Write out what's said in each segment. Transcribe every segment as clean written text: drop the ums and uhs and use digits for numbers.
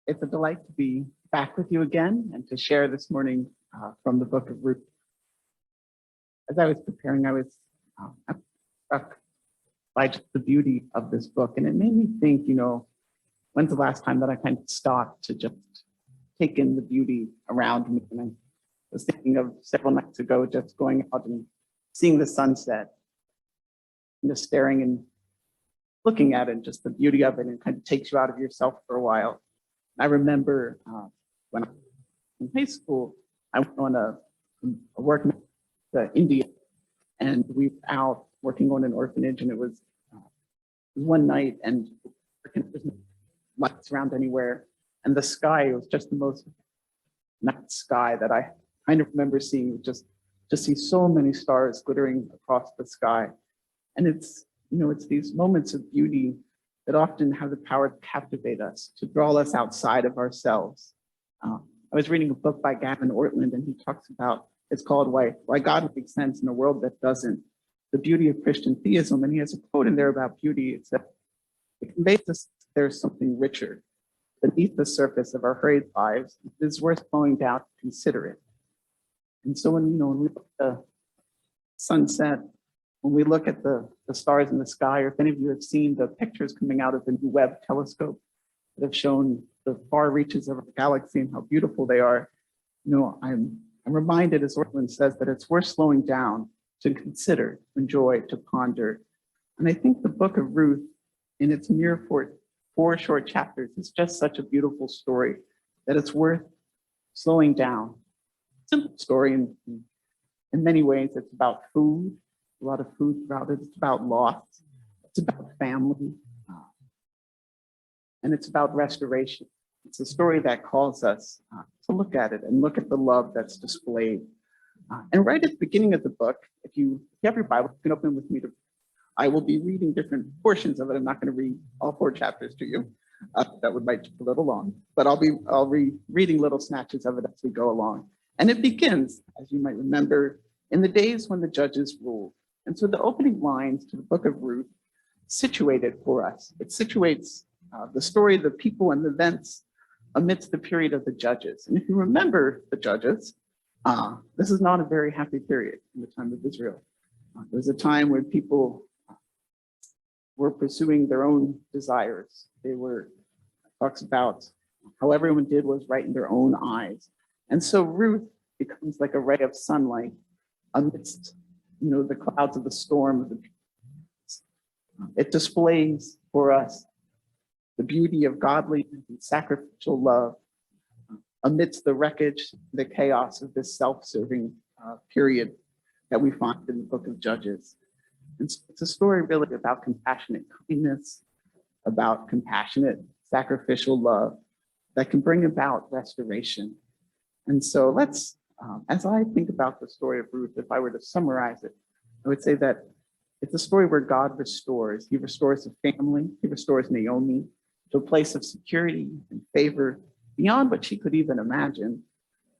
It's a delight to be back with you again and to share this morning from the book of Ruth. As I was preparing, I was struck by just the beauty of this book, and it made me think, when's the last time that I kind of stopped to just take in the beauty around me? And I was thinking of several nights ago, just going out and seeing the sunset, and just staring and looking at it, just the beauty of it, and it kind of takes you out of yourself for a while. I remember when I was in high school, I went on a work to India, and we were out working on an orphanage, and it was one night, and there was no lights around anywhere, and the sky was just the most night sky that I kind of remember seeing. Just see so many stars glittering across the sky, and it's these moments of beauty that often have the power to captivate us, to draw us outside of ourselves. I was reading a book by Gavin Ortland, and he talks about, it's called Why God Makes Sense in a World That Doesn't, the beauty of Christian theism. And he has a quote in there about beauty. It's that it conveys us there's something richer beneath the surface of our hurried lives. It is worth slowing down to consider it. And so when we look at the sunset, when we look at the stars in the sky, or if any of you have seen the pictures coming out of the new Webb telescope that have shown the far reaches of our galaxy and how beautiful they are, I'm reminded, as Ortland says, that it's worth slowing down to consider, to enjoy, to ponder. And I think the book of Ruth, in its mere four short chapters, is just such a beautiful story that it's worth slowing down. Simple story in many ways. It's about food. A lot of food throughout it. It's about loss. It's about family. And it's about restoration. It's a story that calls us to look at it and look at the love that's displayed. And right at the beginning of the book, if you have your Bible, you can open with me. I will be reading different portions of it. I'm not going to read all 4 chapters to you. That might take a little long, but I'll be reading little snatches of it as we go along. And it begins, as you might remember, in the days when the judges ruled. And so the opening lines to the book of Ruth situate it for us. It situates the story, the people, and the events amidst the period of the judges. And if you remember the judges, this is not a very happy period in the time of Israel. There was a time when people were pursuing their own desires. Talks about how everyone did was right in their own eyes. And so Ruth becomes like a ray of sunlight amidst the clouds of the storm of the it displays for us the beauty of godly and sacrificial love amidst the wreckage, the chaos of this self-serving period that we find in the book of Judges. And so it's a story really about compassionate kindness, about compassionate sacrificial love that can bring about restoration. And so let's, as I think about the story of Ruth, if I were to summarize it, I would say that it's a story where God restores. He restores a family. He restores Naomi to a place of security and favor beyond what she could even imagine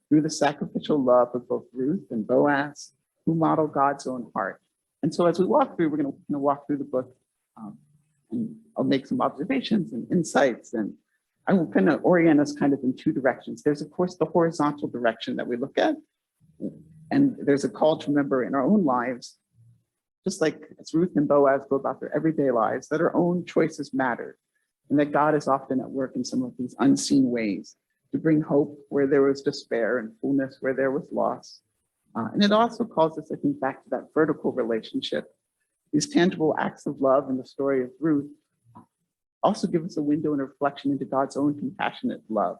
through the sacrificial love of both Ruth and Boaz, who model God's own heart. And so as we walk through, we're going to walk through the book, and I'll make some observations and insights, and I will kind of orient us kind of in 2 directions. There's, of course, the horizontal direction that we look at, and there's a call to remember in our own lives, just like as Ruth and Boaz go about their everyday lives, that our own choices matter, and that God is often at work in some of these unseen ways to bring hope where there was despair and fullness where there was loss. And it also calls us, I think, back to that vertical relationship. These tangible acts of love in the story of Ruth also give us a window and a reflection into God's own compassionate love.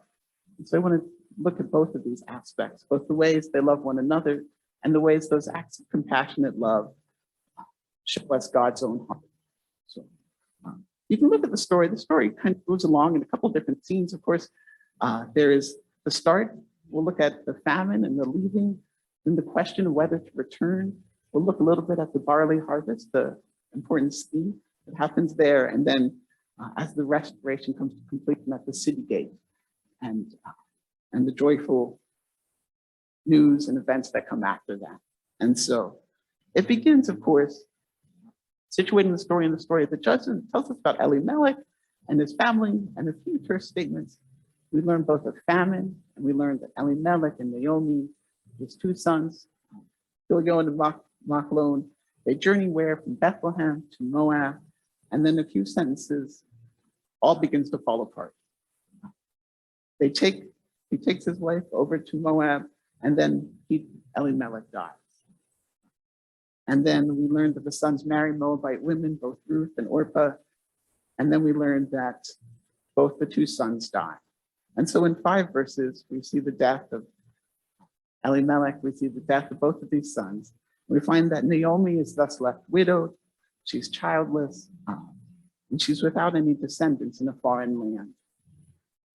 And so I want to look at both of these aspects, both the ways they love one another and the ways those acts of compassionate love show us God's own heart. So you can look at the story. The story kind of moves along in a couple different scenes. Of course, there is the start. We'll look at the famine and the leaving, and the question of whether to return. We'll look a little bit at the barley harvest, the important scene that happens there, and then as the restoration comes to completion at the city gate, and the joyful news and events that come after that. And so it begins, of course, situating the story in the story of the judges. It tells us about Elimelech and his family and a few terse statements. We learn both of famine, and we learn that Elimelech and Naomi, his two sons, Chilion and Machlon, they journey where from Bethlehem to Moab, and then a few sentences, all begins to fall apart. He takes his wife over to Moab, and then Elimelech dies. And then we learn that the sons marry Moabite women, both Ruth and Orpah. And then we learn that both the two sons die. And so in 5 verses, we see the death of Elimelech, we see the death of both of these sons. We find that Naomi is thus left widowed, she's childless, and she's without any descendants in a foreign land.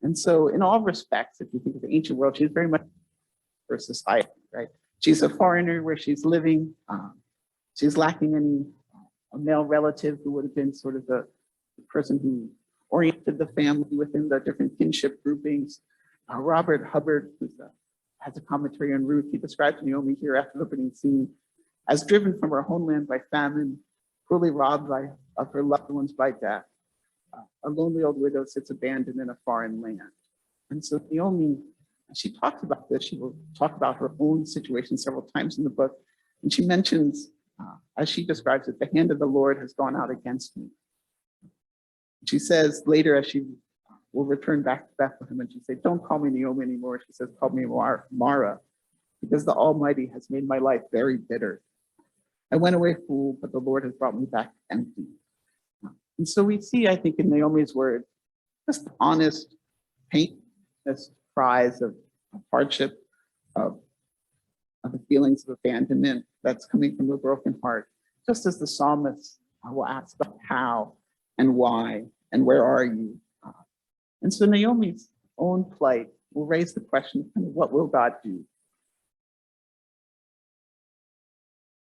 And so in all respects, if you think of the ancient world, she's very much for society, right? She's a foreigner where she's living. She's lacking any a male relative who would have been sort of the person who oriented the family within the different kinship groupings. Robert Hubbard, who has a commentary on Ruth, he describes Naomi here after the opening scene as driven from her homeland by famine, cruelly robbed of her loved ones by death. A lonely old widow sits abandoned in a foreign land. And so Naomi, she talks about this. She will talk about her own situation several times in the book. And she mentions, as she describes it, the hand of the Lord has gone out against me. She says later, as she will return back to Bethlehem, and she says, don't call me Naomi anymore. She says, call me Mara, because the Almighty has made my life very bitter. I went away full, but the Lord has brought me back empty. And so we see, I think, in Naomi's word, just honest painless cries of hardship, of the feelings of abandonment that's coming from a broken heart, just as the psalmist will ask how and why and where are you? And so Naomi's own plight will raise the question, what will God do?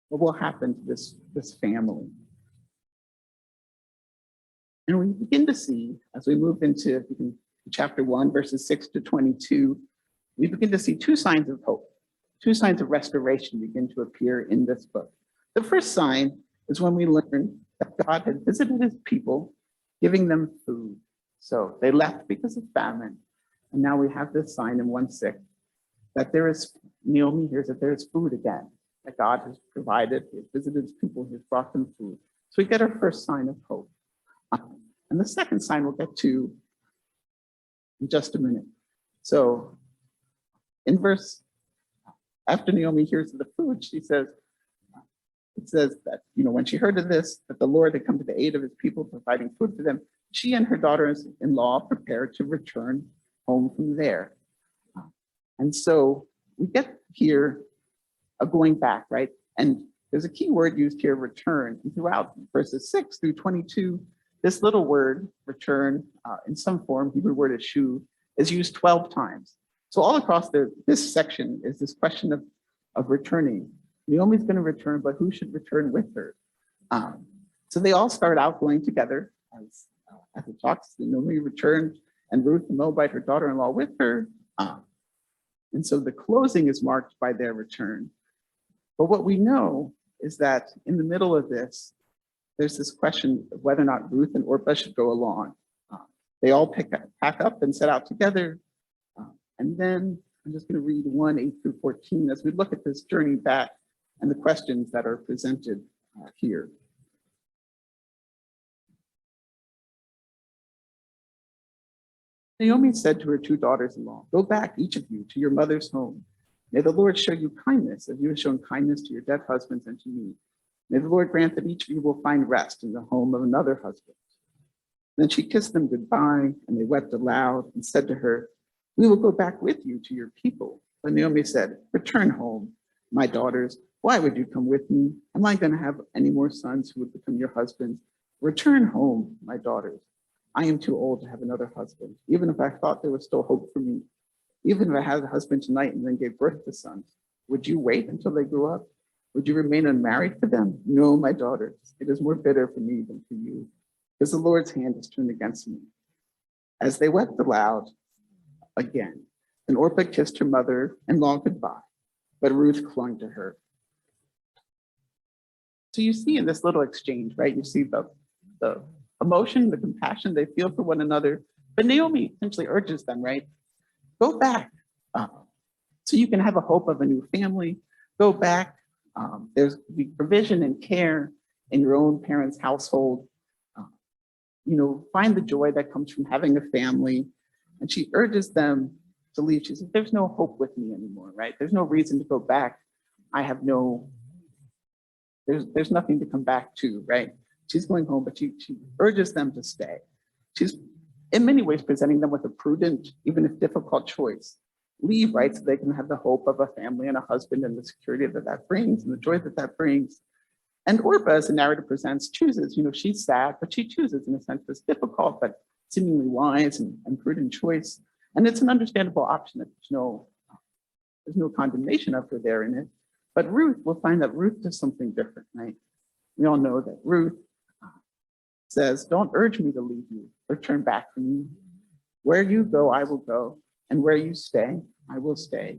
What will happen to this family? And we begin to see, as we move into chapter 1, verses 6 to 22, we begin to see 2 signs of hope, 2 signs of restoration begin to appear in this book. The first sign is when we learn that God had visited his people, giving them food. So they left because of famine. And now we have this sign in 1:6 that Naomi hears that there is food again, that God has provided, he has visited his people, he has brought them food. So we get our first sign of hope. And the second sign we'll get to in just a minute. So in after Naomi hears of the food, it says that, when she heard of this, that the Lord had come to the aid of his people, providing food for them, she and her daughters-in-law prepared to return home from there. And so we get here a going back, right? And there's a key word used here, return. And throughout verses 6 through 22, this little word, return, in some form, Hebrew word is shu, is used 12 times. So all across this section is this question of returning. Naomi's going to return, but who should return with her? So they all start out going together as it talks. Naomi returned, and Ruth the Moabite, her daughter-in-law, with her. And so the closing is marked by their return. But what we know is that in the middle of this, there's this question of whether or not Ruth and Orpah should go along. They all pack up and set out together. And then I'm just going to read 1:8 through 14 as we look at this journey back and the questions that are presented here. Naomi said to her 2 daughters-in-law, go back, each of you, to your mother's home. May the Lord show you kindness as you have shown kindness to your dead husbands and to me. May the Lord grant that each of you will find rest in the home of another husband. Then she kissed them goodbye, and they wept aloud and said to her, we will go back with you to your people. But Naomi said, return home, my daughters. Why would you come with me? Am I going to have any more sons who would become your husbands? Return home, my daughters. I am too old to have another husband, even if I thought there was still hope for me. Even if I had a husband tonight and then gave birth to sons, would you wait until they grew up? Would you remain unmarried for them? No, my daughters, it is more bitter for me than for you, because the Lord's hand is turned against me. As they wept aloud again, and Orpah kissed her mother-in-law goodbye, but Ruth clung to her. So you see in this little exchange, right, you see the emotion, the compassion they feel for one another, but Naomi essentially urges them, right? go back so you can have a hope of a new family. Go back. There's the provision and care in your own parents' household. Find the joy that comes from having a family. And she urges them to leave. She says, there's no hope with me anymore, right? There's no reason to go back. There's nothing to come back to, right? She's going home, but she urges them to stay. She's in many ways presenting them with a prudent, even if difficult choice. Leave, right? So they can have the hope of a family and a husband and the security that brings and the joy that brings. And Orpah, as the narrator presents, chooses, she's sad, but she chooses in a sense this difficult, but seemingly wise and prudent choice. And it's an understandable option that there's no condemnation of her there in it. But Ruth, we'll find that Ruth does something different, right? We all know that Ruth says, don't urge me to leave you or turn back from you. Where you go, I will go. And where you stay, I will stay.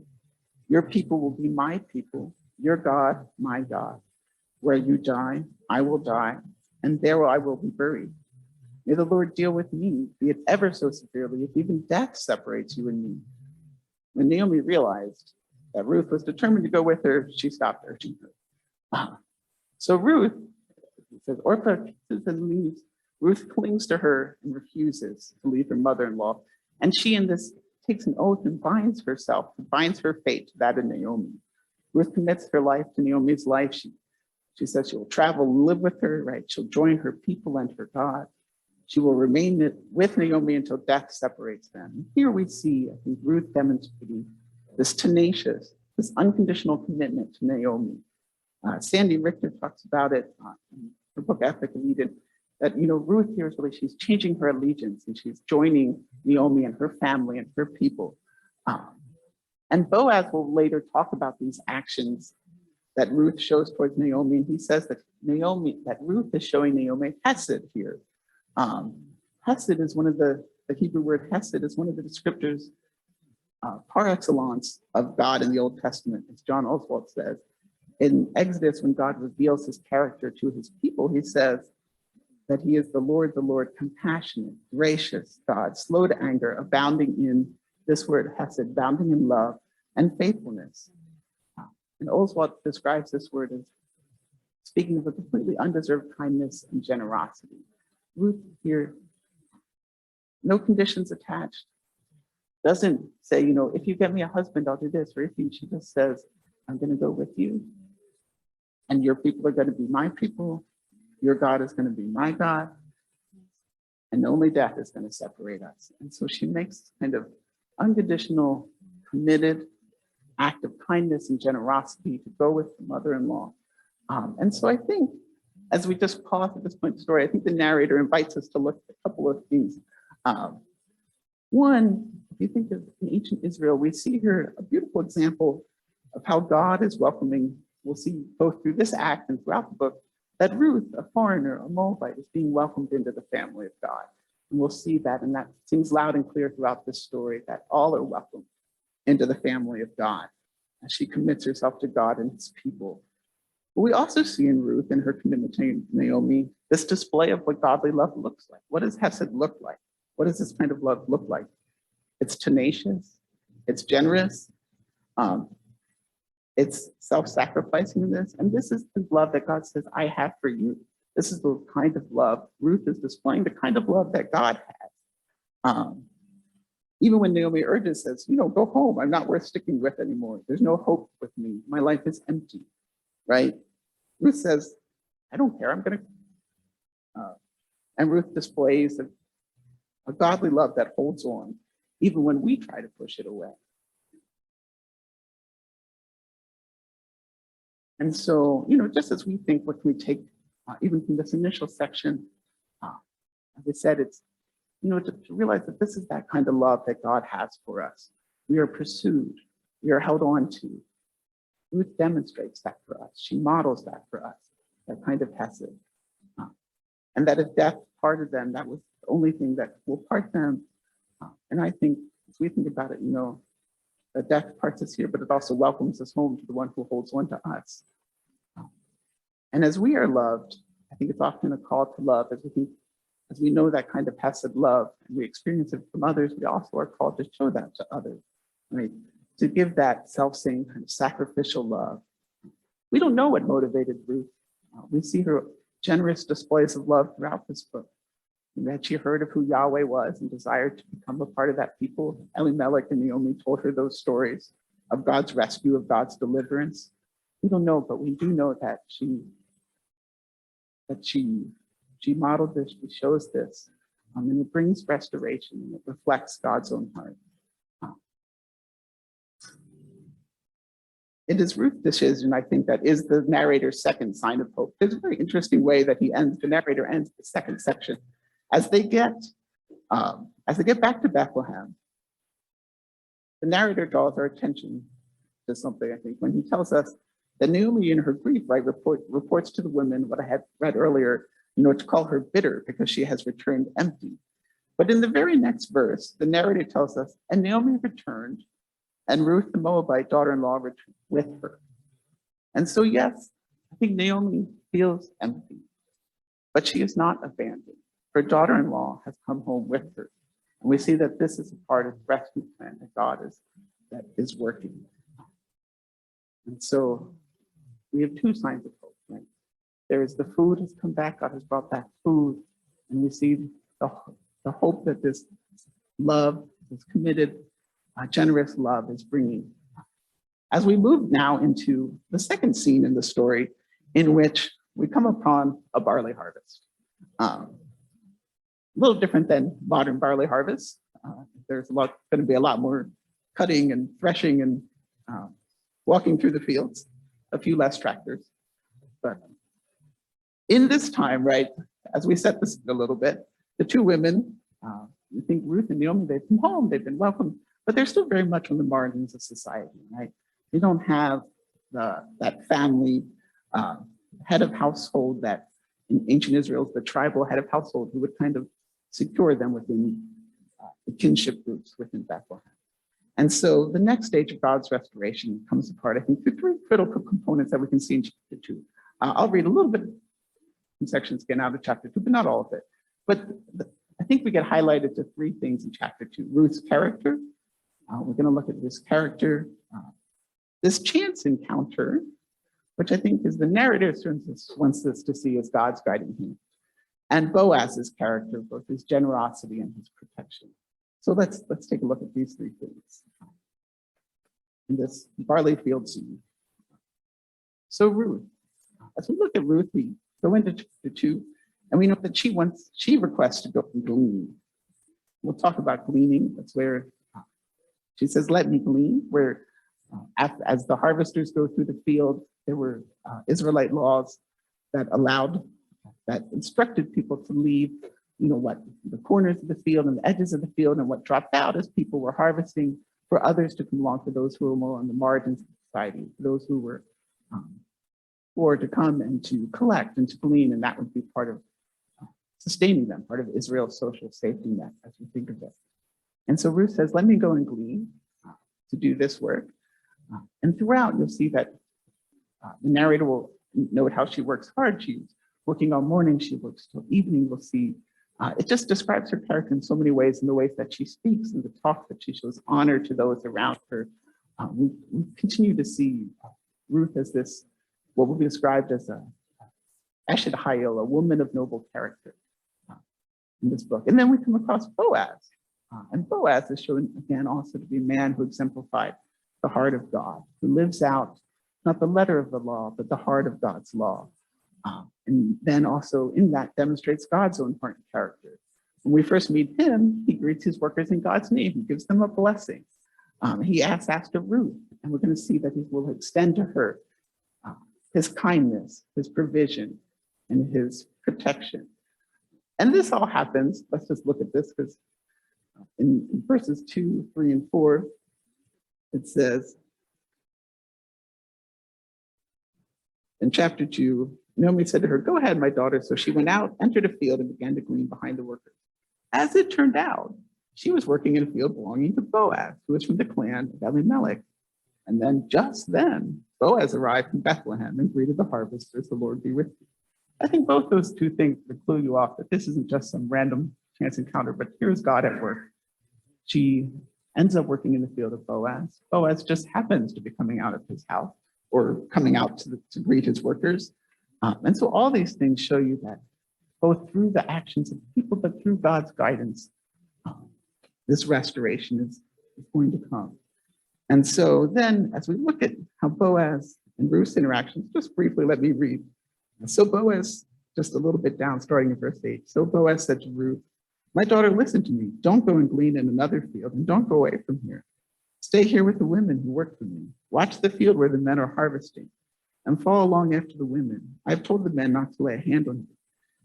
Your people will be my people. Your God, my God. Where you die, I will die. And there I will be buried. May the Lord deal with me, be it ever so severely, if even death separates you and me. When Naomi realized that Ruth was determined to go with her, she stopped urging her. So Ruth, it says, Orpah kisses and leaves. Ruth clings to her and refuses to leave her mother-in-law. And she in this takes an oath and binds herself, binds her fate to that of Naomi. Ruth commits her life to Naomi's life. She says she will travel and live with her, right? She'll join her people and her God. She will remain with Naomi until death separates them. And here we see, I think, Ruth demonstrating this tenacious, this unconditional commitment to Naomi. Sandy Richter talks about it in her book, Ethic of Eden, that, Ruth here is really, she's changing her allegiance and she's joining Naomi and her family and her people. And Boaz will later talk about these actions that Ruth shows towards Naomi. And he says that Ruth is showing Naomi hesed here. Hesed is one of the Hebrew word hesed is one of the descriptors par excellence of God in the Old Testament, as John Oswald says. In Exodus, when God reveals his character to his people, he says that he is the Lord, compassionate, gracious God, slow to anger, abounding in this word hesed, abounding in love and faithfulness. And Oswald describes this word as speaking of a completely undeserved kindness and generosity. Ruth here, no conditions attached, doesn't say, if you get me a husband, I'll do this, or she just says, I'm going to go with you, and your people are going to be my people, your God is going to be my God, and only death is going to separate us. And so she makes kind of unconditional, committed act of kindness and generosity to go with the mother-in-law. And so I think, as we just pause at this point in the story, I think the narrator invites us to look at a couple of things. One, if you think of in ancient Israel, we see here a beautiful example of how God is welcoming. We'll see both through this act and throughout the book that Ruth, a foreigner, a Moabite, is being welcomed into the family of God. And we'll see that, and that seems loud and clear throughout this story, that all are welcome into the family of God as she commits herself to God and his people. But we also see in Ruth and her commitment to Naomi this display of what godly love looks like. What does Hesed look like? What does this kind of love look like? It's tenacious, it's generous, it's self-sacrificing in this. And this is the love that God says, I have for you. This is the kind of love Ruth is displaying, the kind of love that God has. Even when Naomi urges, says, go home. I'm not worth sticking with anymore. There's no hope with me. My life is empty, right? Ruth says, I don't care. I'm going to. And Ruth displays a godly love that holds on, even when we try to push it away. And so, just as we think, what can we take, even from this initial section, as I said, it's, to realize that this is that kind of love that God has for us. We are pursued, we are held on to. Ruth demonstrates that for us. She models that for us, that kind of hesed. And that if death parted them, that was the only thing that will part them. And I think, as we think about it, that death parts us here, but it also welcomes us home to the one who holds on to us. And as we are loved, I think it's often a call to love, as we know that kind of hesed love and we experience it from others, we also are called to show that to others. right? To give that self-same kind of sacrificial love. We don't know what motivated Ruth. We see her generous displays of love throughout this book. And that she heard of who Yahweh was and desired to become a part of that people. Elimelech and Naomi told her those stories of God's rescue, of God's deliverance. We don't know, but we do know that she modeled this, she shows this, and it brings restoration, and it reflects God's own heart. It is Ruth's decision, I think, that is the narrator's second sign of hope. There's a very interesting way that the narrator ends the second section. As they get back to Bethlehem, the narrator draws our attention to something, I think, when he tells us that Naomi, in her grief, right, reports to the women what I had read earlier, to call her bitter because she has returned empty. But in the very next verse, the narrator tells us, and Naomi returned, and Ruth, the Moabite daughter-in-law, returned with her. And so, yes, I think Naomi feels empty, but she is not abandoned. Her daughter-in-law has come home with her. And we see that this is a part of the rescue plan that God is working. And so we have two signs of hope, right? There is the food has come back, God has brought back food, and we see the hope that this love, this committed, generous love is bringing. As we move now into the second scene in the story, in which we come upon a barley harvest. A little different than modern barley harvest. There's going to be a lot more cutting and threshing and walking through the fields, a few less tractors. But in this time, right, as we set this a little bit, the two women, I think Ruth and Naomi, they've come home, they've been welcomed, but they're still very much on the margins of society, right? They don't have that family head of household that in ancient Israel, the tribal head of household who would kind of secure them within the kinship groups within Bethlehem. And so the next stage of God's restoration comes apart, I think, through three critical components that we can see in chapter 2. I'll read a little bit in sections again out of chapter 2, but not all of it. But I think we get highlighted to three things in chapter 2. Ruth's character. We're going to look at this character, this chance encounter, which I think is the narrator wants us to see as God's guiding him. And Boaz's character, both his generosity and his protection. So let's take a look at these three things in this barley field scene. So Ruth, as we look at Ruth, we go into chapter 2, and we know that she requests to go and glean. We'll talk about gleaning. That's where she says, "Let me glean." Where as the harvesters go through the field, there were Israelite laws that instructed people to leave, the corners of the field and the edges of the field, and what dropped out as people were harvesting for others to come along, for those who were more on the margins of society, for those who were poor to come and to collect and to glean, and that would be part of sustaining them, part of Israel's social safety net, as we think of it. And so Ruth says, "Let me go and glean to do this work." And throughout, you'll see that the narrator will note how she works hard. She's working all morning, she works till evening. We'll see it just describes her character in so many ways, in the ways that she speaks and the talk that she shows honor to those around her. We continue to see Ruth as this, what will be described as a Eshed Hayil, a woman of noble character in this book. And then we come across Boaz. And Boaz is shown again also to be a man who exemplified the heart of God, who lives out not the letter of the law, but the heart of God's law. And then also in that demonstrates God's own heart and character. When we first meet him, he greets his workers in God's name. He gives them a blessing. He asks after Ruth, and we're going to see that he will extend to her his kindness, his provision, and his protection. And this all happens, let's just look at this, because in verses 2, 3, and 4, it says, in chapter 2, Naomi said to her, "Go ahead, my daughter." So she went out, entered a field, and began to glean behind the workers. As it turned out, she was working in a field belonging to Boaz, who was from the clan of Elimelech. And then just then, Boaz arrived from Bethlehem and greeted the harvesters, "The Lord be with you." I think both those two things would clue you off that this isn't just some random chance encounter, but here's God at work. She ends up working in the field of Boaz. Boaz just happens to be coming out of his house or coming out to greet his workers. And so all these things show you that both through the actions of people, but through God's guidance, this restoration is going to come. And so then as we look at how Boaz and Ruth's interactions, just briefly, let me read. So Boaz, just a little bit down, starting in verse 8. So Boaz said to Ruth, "My daughter, listen to me. Don't go and glean in another field, and don't go away from here. Stay here with the women who work for me. Watch the field where the men are harvesting, and follow along after the women. I've told the men not to lay a hand on you.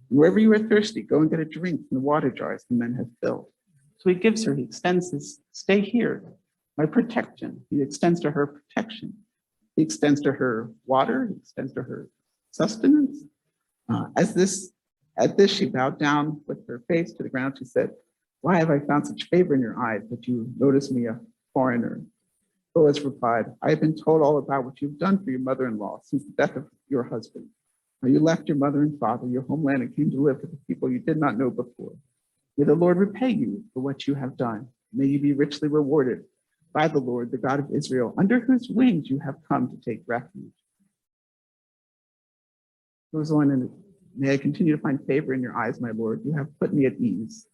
Wherever you are thirsty, go and get a drink from the water jars the men have filled." So he gives her, he extends this, stay here, my protection. He extends to her protection. He extends to her water, he extends to her sustenance. At this, she bowed down with her face to the ground. She said, "Why have I found such favor in your eyes that you notice me a foreigner?" Boaz replied, "I have been told all about what you've done for your mother-in-law since the death of your husband. How you left your mother and father, your homeland, and came to live with the people you did not know before. May the Lord repay you for what you have done. May you be richly rewarded by the Lord, the God of Israel, under whose wings you have come to take refuge." Goes on, and may I continue to find favor in your eyes, my Lord. You have put me at ease.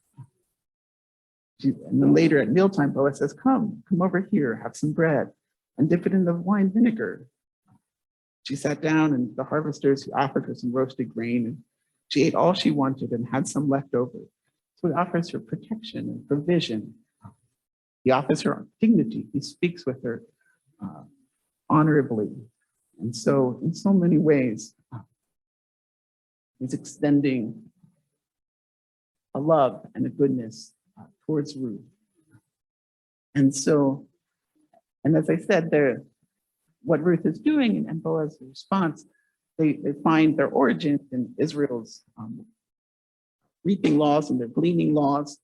And then later at mealtime, Boaz says, come over here, have some bread, and dip it in the wine vinegar. She sat down, and the harvesters offered her some roasted grain, and she ate all she wanted and had some left over. So he offers her protection and provision. He offers her dignity. He speaks with her honorably. And so in so many ways, he's extending a love and a goodness towards Ruth. And so, and as I said, what Ruth is doing and Boaz's response, they find their origin in Israel's reaping laws and their gleaning laws.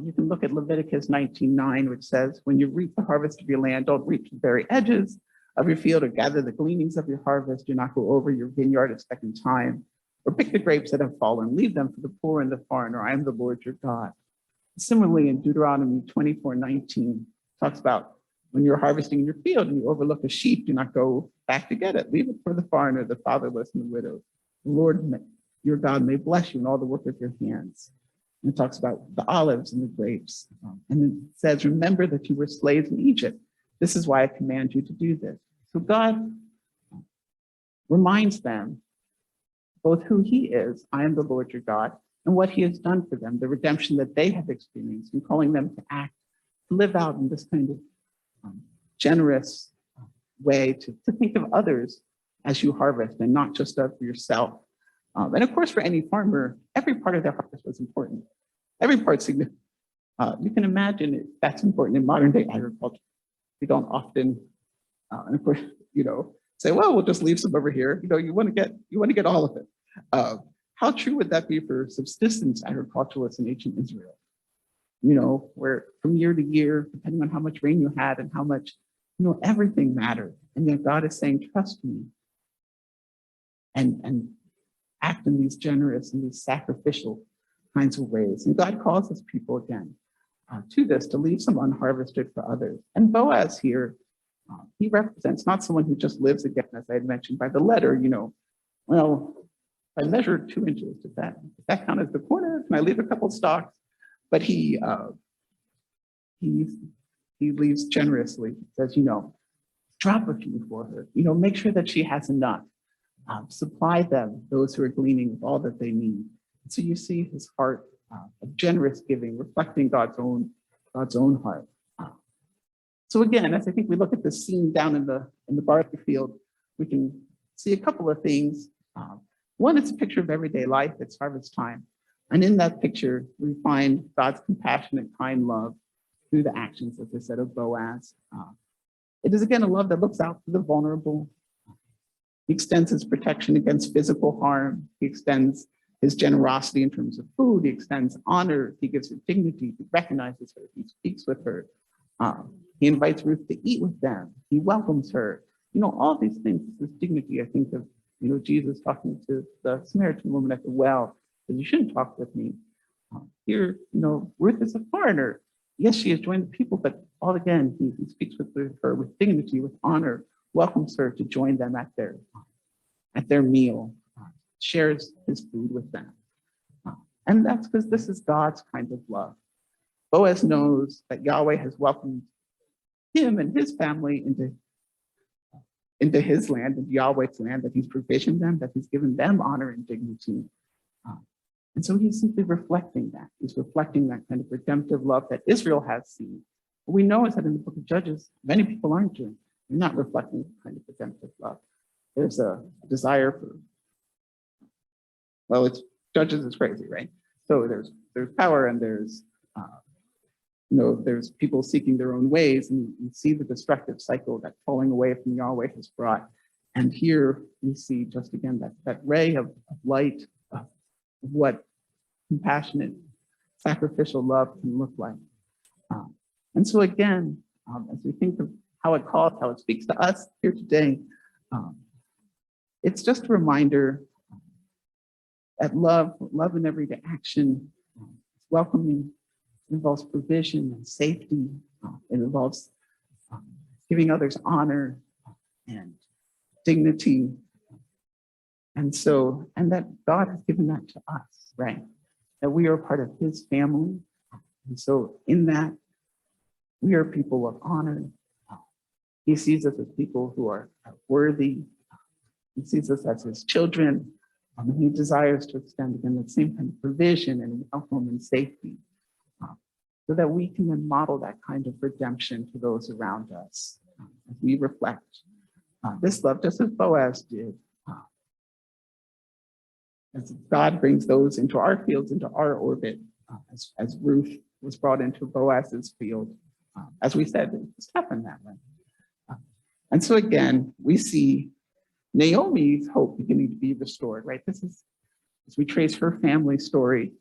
You can look at Leviticus 19:9, which says, when you reap the harvest of your land, don't reap to the very edges of your field or gather the gleanings of your harvest. Do not go over your vineyard a second time or pick the grapes that have fallen. Leave them for the poor and the foreigner. I am the Lord your God. Similarly, in Deuteronomy 24:19, talks about when you're harvesting in your field and you overlook a sheep, do not go back to get it. Leave it for the foreigner, the fatherless, and the widow. The Lord, your God, may bless you in all the work of your hands. And it talks about the olives and the grapes. And it says, remember that you were slaves in Egypt. This is why I command you to do this. So God reminds them both who he is, I am the Lord your God, and what he has done for them, the redemption that they have experienced, and calling them to act, to live out in this kind of generous way, to think of others as you harvest and not just of yourself. And of course, for any farmer, every part of their harvest was important. Every part's significant. You can imagine that's important in modern day agriculture. We don't often, and of course, say, well, we'll just leave some over here. You want to get all of it. How true would that be for subsistence agriculturalists in ancient Israel? Where from year to year, depending on how much rain you had and how much, everything mattered. And yet God is saying, trust me, and act in these generous and these sacrificial kinds of ways. And God calls his people again to this, to leave some unharvested for others. And Boaz here, he represents not someone who just lives again, as I had mentioned by the letter, well, I measured 2 inches. Does that count as the corner? Can I leave a couple stalks? But he leaves generously. He says, drop a few for her. Make sure that she has enough. Supply them, those who are gleaning, with all that they need. So you see his heart of generous giving, reflecting God's own heart. So again, as I think we look at this scene down in the barley field, we can see a couple of things. One, it's a picture of everyday life. It's harvest time. And in that picture, we find God's compassionate, kind love through the actions, as I said, of Boaz. It is, again, a love that looks out for the vulnerable. He extends his protection against physical harm. He extends his generosity in terms of food. He extends honor. He gives her dignity. He recognizes her. He speaks with her. He invites Ruth to eat with them. He welcomes her. All these things, this dignity, I think of, Jesus talking to the Samaritan woman at the well, that you shouldn't talk with me. Here, Ruth is a foreigner. yes, she has joined the people, but all again, he speaks with her with dignity, with honor, welcomes her to join them at their meal, shares his food with them. And that's because this is God's kind of love. Boaz knows that Yahweh has welcomed him and his family into his land, into Yahweh's land, that he's provisioned them, that he's given them honor and dignity. And so he's simply reflecting that. He's reflecting that kind of redemptive love that Israel has seen. What we know is that in the book of Judges, many people aren't doing. They're not reflecting that kind of redemptive love. There's a desire for, well, it's Judges is crazy, right? So there's power and there's there's people seeking their own ways, and you see the destructive cycle that falling away from Yahweh has brought. And here we see just again that ray of light of what compassionate, sacrificial love can look like. And so again, as we think of how it calls, how it speaks to us here today, it's just a reminder that love in everyday action, welcoming, involves provision and safety. It involves giving others honor and dignity. And that God has given that to us, right? That we are part of his family. And so in that, we are people of honor. He sees us as people who are worthy. He sees us as his children. And he desires to extend again the same kind of provision and welcome and safety, so that we can then model that kind of redemption to those around us as we reflect this love, just as Boaz did. As God brings those into our fields, into our orbit, as Ruth was brought into Boaz's field. As we said, it's happened that way. And so again, we see Naomi's hope beginning to be restored, right? This is, as we trace her family story,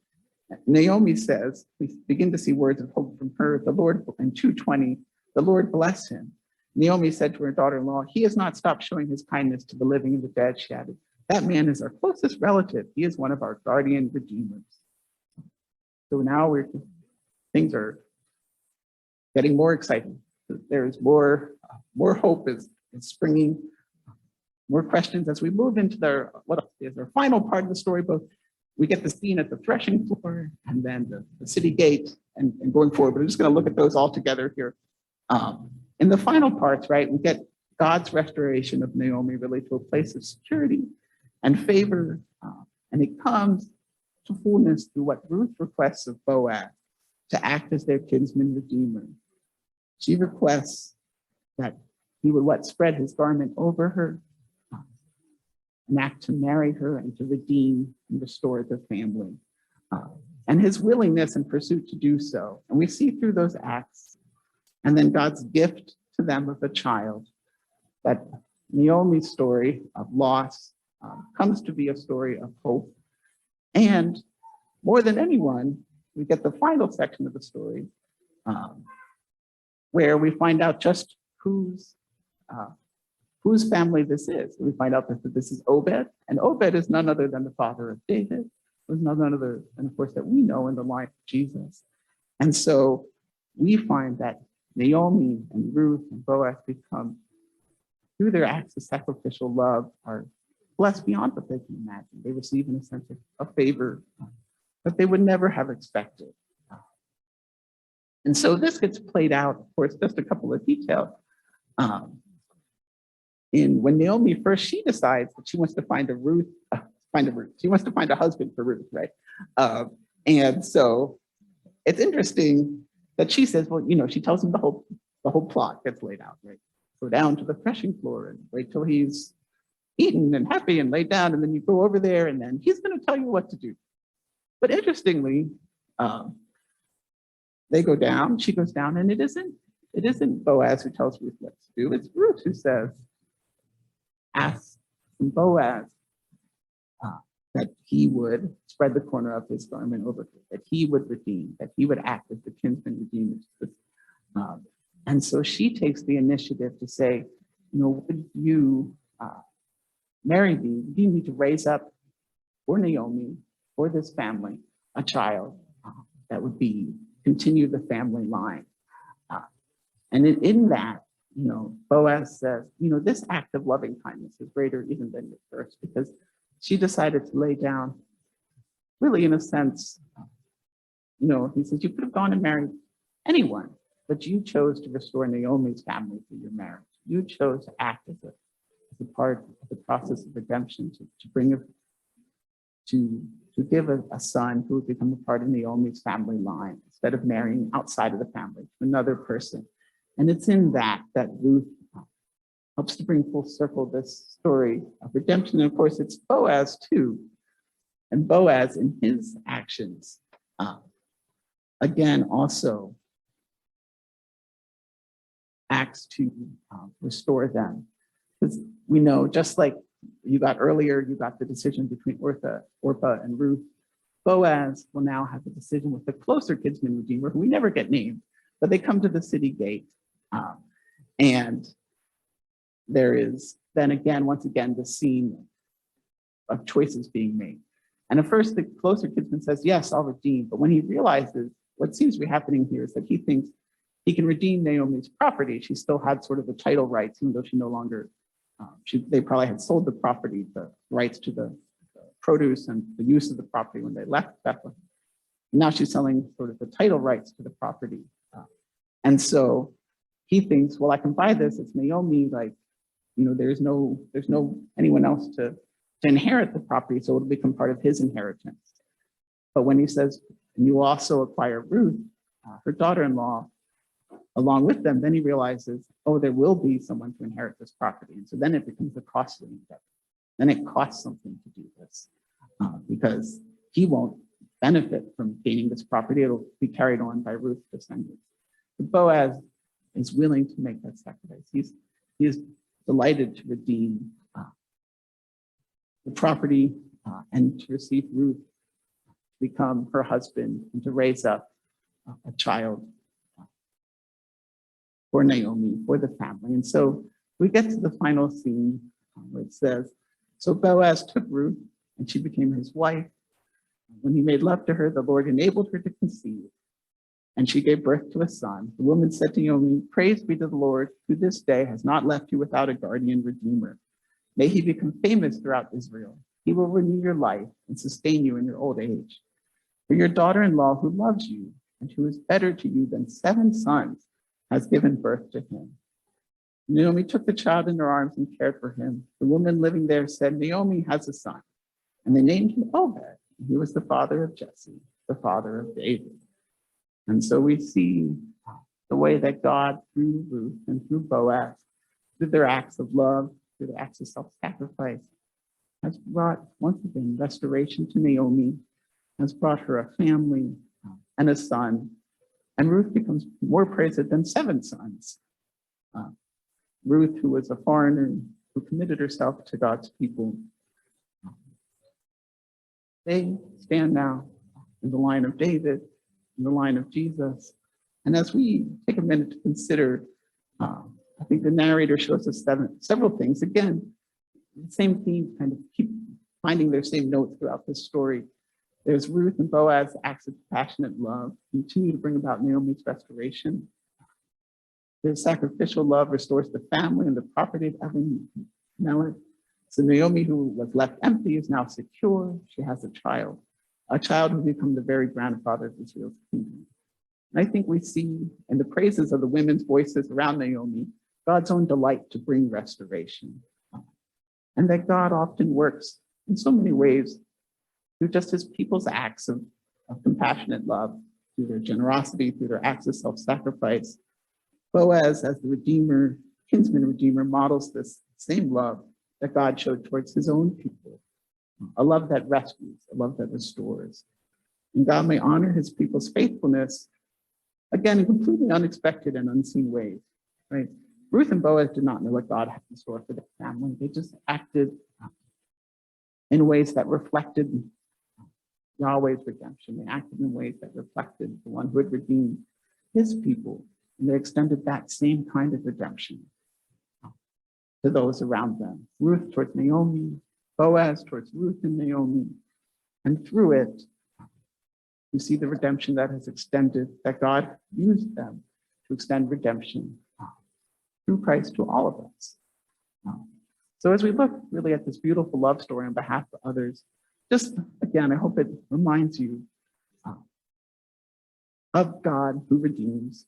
Naomi says, we begin to see words of hope from her, the Lord, in 2:20, the Lord bless him. Naomi said to her daughter-in-law, he has not stopped showing his kindness to the living and the dead, she added. That man is our closest relative. He is one of our guardian redeemers. So now things are getting more exciting. There's more hope is springing, more questions as we move into what is our final part of the story. Both we get the scene at the threshing floor and then the city gate and going forward. But I'm just going to look at those all together here. In the final parts, right, we get God's restoration of Naomi really to a place of security and favor. And it comes to fullness through what Ruth requests of Boaz to act as their kinsman redeemer. She requests that he would spread his garment over her, an act to marry her and to redeem and restore the family. And his willingness and pursuit to do so. And we see through those acts, and then God's gift to them of a child, that Naomi's story of loss comes to be a story of hope. And more than anyone, we get the final section of the story where we find out just whose family this is. We find out that this is Obed, and Obed is none other than the father of David, was none other than, of course, that we know in the line of Jesus. And so we find that Naomi and Ruth and Boaz become, through their acts of sacrificial love, are blessed beyond what they can imagine. They receive, in a sense, a favor that they would never have expected. And so this gets played out, of course, just a couple of details. When Naomi first, she decides that she wants to find a Ruth. She wants to find a husband for Ruth, right? And so it's interesting that she says, well, she tells him the whole plot gets laid out, right? Go down to the threshing floor and wait till he's eaten and happy and laid down, and then you go over there, and then he's going to tell you what to do. But interestingly, they go down. She goes down, and it isn't Boaz who tells Ruth what to do. It's Ruth who says, ask Boaz that he would spread the corner of his garment over her, that he would redeem, that he would act as the kinsman redeemer. And so she takes the initiative to say, would you marry me? You need to raise up for Naomi, for this family, a child that would be continue the family line. And in that, Boaz says, this act of loving kindness is greater even than your first, because she decided to lay down, really in a sense, he says, you could have gone and married anyone, but you chose to restore Naomi's family through your marriage. You chose to act as a part of the process of redemption, to give a son who would become a part of Naomi's family line, instead of marrying outside of the family to another person. And it's in that Ruth helps to bring full circle this story of redemption. And of course, it's Boaz too. And Boaz, in his actions, again, also acts to restore them. Because we know, just like you got the decision between Orpah and Ruth, Boaz will now have the decision with the closer kinsman redeemer, who we never get named, but they come to the city gate. And there is then again, once again, the scene of choices being made. And at first, the closer kinsman says, yes, I'll redeem. But when he realizes what seems to be happening here is that he thinks he can redeem Naomi's property. She still had sort of the title rights, even though she no longer, they probably had sold the property, the rights to the produce and the use of the property when they left Bethlehem. Now she's selling sort of the title rights to the property. And so he thinks, well, I can buy this. It's Naomi, there's no anyone else to inherit the property, so it'll become part of his inheritance. But when he says, and you also acquire Ruth, her daughter-in-law, along with them, then he realizes, oh, there will be someone to inherit this property. And so then it becomes a costly endeavor. Then it costs something to do this because he won't benefit from gaining this property. It'll be carried on by Ruth's descendants. But Boaz is willing to make that sacrifice. He is delighted to redeem the property and to receive Ruth to become her husband and to raise up a child for Naomi, for the family. And so we get to the final scene where it says, so Boaz took Ruth and she became his wife. When he made love to her, the Lord enabled her to conceive, and she gave birth to a son. The woman said to Naomi, praise be to the Lord, who this day has not left you without a guardian redeemer. May he become famous throughout Israel. He will renew your life and sustain you in your old age. For your daughter-in-law, who loves you and who is better to you than 7 sons, has given birth to him. Naomi took the child in her arms and cared for him. The woman living there said, Naomi has a son. And they named him Obed. He was the father of Jesse, the father of David. And so we see the way that God, through Ruth and through Boaz, through their acts of love, through the acts of self-sacrifice, has brought, once again, restoration to Naomi, has brought her a family and a son. And Ruth becomes more praised than 7 sons. Ruth, who was a foreigner, who committed herself to God's people, they stand now in the line of David, in the line of Jesus. And as we take a minute to consider, I think the narrator shows us several things. Again, the same themes kind of keep finding their same notes throughout this story. There's Ruth and Boaz acts of passionate love, continue to bring about Naomi's restoration. Their sacrificial love restores the family and the property of Elimelech. So Naomi, who was left empty, is now secure. She has a child who will become the very grandfather of Israel's kingdom. And I think we see in the praises of the women's voices around Naomi, God's own delight to bring restoration. And that God often works in so many ways through just his people's acts of compassionate love, through their generosity, through their acts of self-sacrifice. Boaz, as the redeemer, kinsman redeemer, models this same love that God showed towards his own people, a love that rescues, a love that restores. And God may honor his people's faithfulness, again, in completely unexpected and unseen ways, right? Ruth and Boaz did not know what God had in store for their family. They just acted in ways that reflected Yahweh's redemption. They acted in ways that reflected the one who had redeemed his people. And they extended that same kind of redemption to those around them. Ruth towards Naomi, Boaz towards Ruth and Naomi. And through it, We see the redemption that has extended, that God used them to extend redemption through Christ to all of us. So as we look really at this beautiful love story on behalf of others, just again, I hope it reminds you of God who redeems,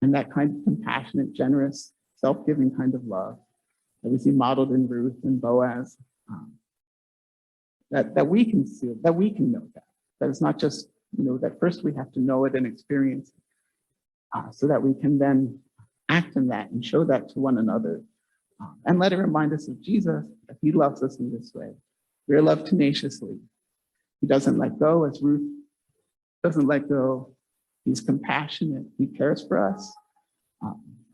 and that kind of compassionate, generous, self-giving kind of love that we see modeled in Ruth and Boaz, that we can see, that we can know that it's not just, that first we have to know it and experience it, so that we can then act in that and show that to one another, and let it remind us of Jesus, that he loves us in this way. We are loved tenaciously. He doesn't let go, as Ruth doesn't let go. He's compassionate. He cares for us.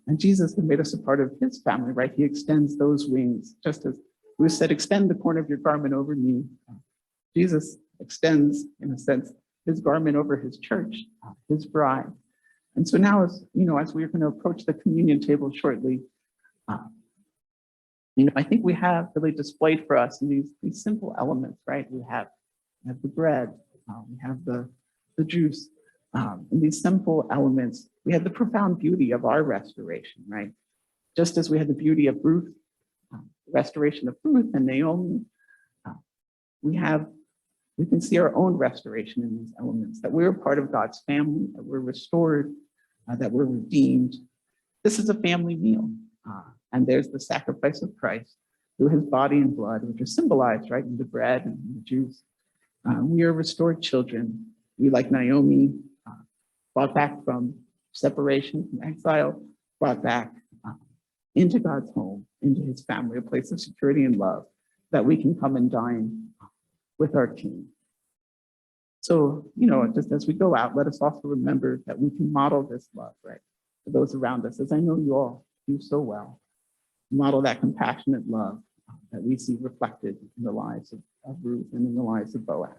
And Jesus has made us a part of his family, right? He extends those wings, just as Ruth said, extend the corner of your garment over me. Jesus extends, in a sense, his garment over his church, his bride. And so now, as we're going to approach the communion table shortly, I think we have really displayed for us in these simple elements, right? We have the bread, we have the juice, in these simple elements. We have the profound beauty of our restoration, right? Just as we had the beauty of Ruth, the restoration of Ruth and Naomi, we can see our own restoration in these elements, that we're part of God's family, that we're restored, that we're redeemed. This is a family meal. And there's the sacrifice of Christ through his body and blood, which are symbolized, right, in the bread and the juice. We are restored children. We, like Naomi, brought back from separation, from exile, brought back into God's home, into his family, a place of security and love, that we can come and dine with our King. So, just as we go out, let us also remember that we can model this love, right, to those around us, as I know you all do so well. Model that compassionate love that we see reflected in the lives of Ruth and in the lives of Boaz.